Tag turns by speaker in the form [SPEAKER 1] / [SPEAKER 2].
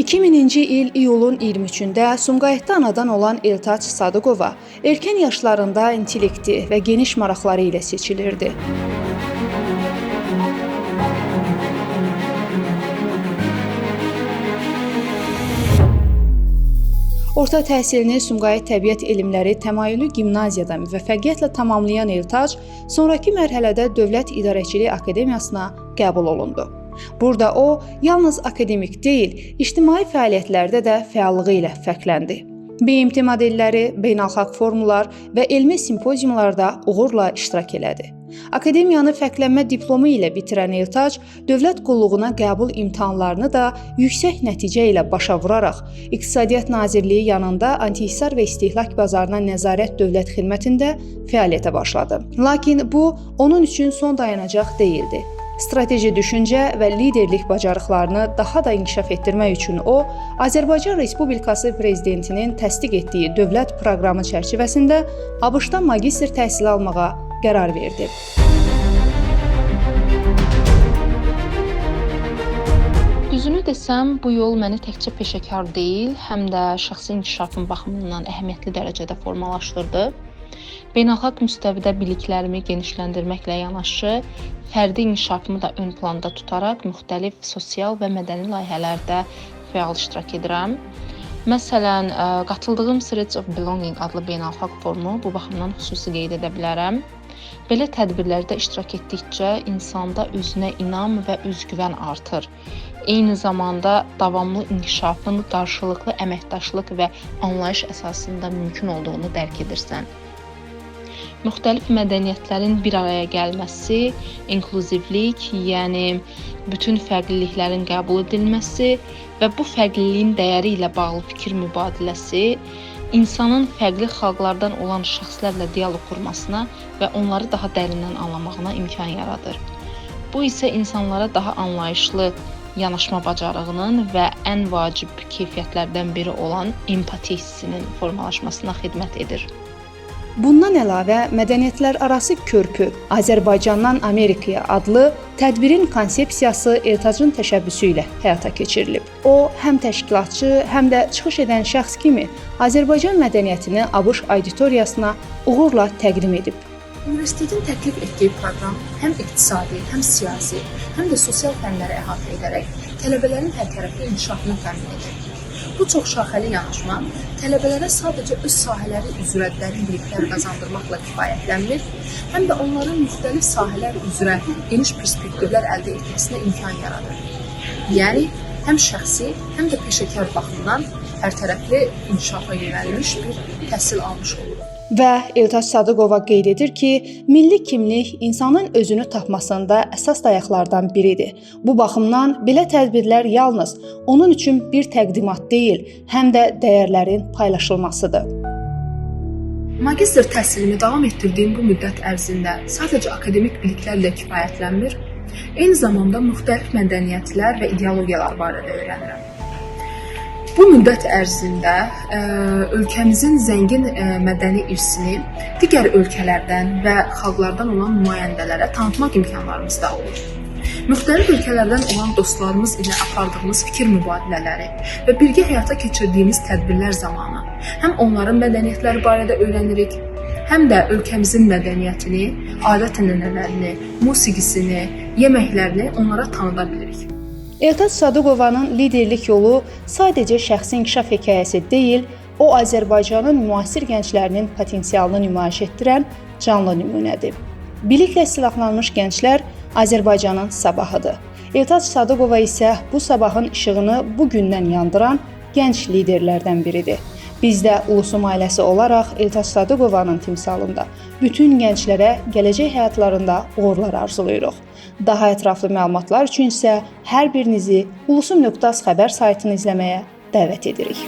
[SPEAKER 1] 2000-ci il iyulun 23-də Sumqayıtda anadan olan Eltac Sadıqova erkən yaşlarında intellekti və geniş maraqları ilə seçilirdi. Orta təhsilini Sumqayıt Təbiət Elmləri Təmayüllü Gimnaziyada müvəffəqiyyətlə tamamlayan Eltac, sonrakı mərhələdə Dövlət İdarəçilik Akademiyasına qəbul olundu. Burada o, yalnız akademik deyil, ictimai fəaliyyətlərdə də fəallığı ilə fərqləndi. BMT modelləri, beynəlxalq forumlar və elmi simpoziumlarda uğurla iştirak elədi. Akademiyanı fərqlənmə diplomu ilə bitirən Eltac, dövlət qulluğuna qəbul imtahanlarını da yüksək nəticə ilə başa vuraraq, İqtisadiyyat Nazirliyi yanında antihisar və istehlak bazarına nəzarət dövlət xidmətində fəaliyyətə başladı. Lakin bu, onun üçün son dayanacaq deyildi. Strateji düşüncə və liderlik bacarıqlarını daha da inkişaf etdirmək üçün o, Azərbaycan Respublikası Prezidentinin təsdiq etdiyi dövlət proqramı çərçivəsində ABŞ-da magistr təhsili almağa qərar verdi.
[SPEAKER 2] Düzünü desəm, bu yol məni təkcə peşəkar deyil, həm də şəxsi inkişafım baxımından əhəmiyyətli dərəcədə formalaşdırdı. Beynəlxalq müstəvidə biliklərimi genişləndirməklə yanaşı, fərdi inkişafımı da ön planda tutaraq müxtəlif sosial və mədəni layihələrdə fəal iştirak edirəm. Məsələn, qatıldığım Threads of Belonging adlı beynəlxalq forumu bu baxımdan xüsusi qeyd edə bilərəm. Belə tədbirlərdə iştirak etdikcə insanda özünə inam və özgüvən artır. Eyni zamanda davamlı inkişafın qarşılıqlı əməkdaşlıq və anlayış əsasında mümkün olduğunu dərk edirsən. Müxtəlif mədəniyyətlərin bir araya gəlməsi, inklüzivlik, yəni bütün fərqliliklərin qəbul edilməsi və bu fərqliliyin dəyəri ilə bağlı fikir mübadiləsi insanın fərqli xalqlardan olan şəxslərlə dialoq qurmasına və onları daha dərindən anlamağına imkan yaradır. Bu isə insanlara daha anlayışlı yanaşma bacarığının və ən vacib keyfiyyətlərdən biri olan empati hissinin formalaşmasına xidmət edir.
[SPEAKER 1] Bundan əlavə, mədəniyyətlərarası körpü Azərbaycandan Amerikaya adlı tədbirin konsepsiyası Eltacın təşəbbüsü ilə həyata keçirilib. O, həm təşkilatçı, həm də çıxış edən şəxs kimi Azərbaycan mədəniyyətini ABŞ auditoriyasına uğurla təqdim edib.
[SPEAKER 3] Universitetin təklif etdiyi proqram həm iqtisadi, həm siyasi, həm də sosial fənləri əhatə edərək tələbələrin hərtərəfli inkişafını təmin edir. Bu çoxşaxəli yanaşma tələbələrə sadəcə öz sahələri üzrə dərin biliklər qazandırmaqla kifayətlənmir, həm də onların müxtəlif sahələr üzrə geniş perspektivlər əldə etməsinə imkan yaradır. Yəni, həm şəxsi, həm də peşəkar baxımdan hərtərəfli inkişafa yönəlmiş bir təhsil almış olur.
[SPEAKER 1] Və Eltac Sadıqova qeyd edir ki, milli kimlik insanın özünü tapmasında əsas dayaqlardan biridir. Bu baxımdan belə tədbirlər yalnız onun üçün bir təqdimat deyil, həm də dəyərlərin paylaşılmasıdır.
[SPEAKER 3] Magistr təhsilimi davam etdirdiyim bu müddət ərzində sadəcə akademik biliklərlə kifayətlənmir, eyni zamanda müxtəlif mədəniyyətlər və ideologiyalar barədə öyrənirəm. Bu müddət ərzində ölkəmizin zəngin mədəni irsini digər ölkələrdən və xalqlardan olan nümayəndələrə tanıtmaq imkanlarımız da olur. Müxtəlif ölkələrdən olan dostlarımız ilə apardığımız fikir mübadilələri və birgə həyata keçirdiyimiz tədbirlər zamanı həm onların mədəniyyətləri barədə öyrənirik, həm də ölkəmizin mədəniyyətini, adət-ənənələrini, musiqisini, yeməklərini onlara tanıda bilirik.
[SPEAKER 1] Eltac Sadıqovanın liderlik yolu sadəcə şəxsi inkişaf hekayəsi deyil, o Azərbaycanın müasir gənclərinin potensialını nümayiş etdirən canlı nümunədir. Biliklə silahlanmış gənclər Azərbaycanın sabahıdır. Eltac Sadıqova isə bu sabahın işığını bu gündən yandıran gənc liderlərdən biridir. Biz də Ulusum ailəsi olaraq Eltac Sadıqovanın timsalında bütün gənclərə gələcək həyatlarında uğurlar arzulayırıq. Daha ətraflı məlumatlar üçün isə hər birinizi ulusum.az xəbər saytını izləməyə dəvət edirik.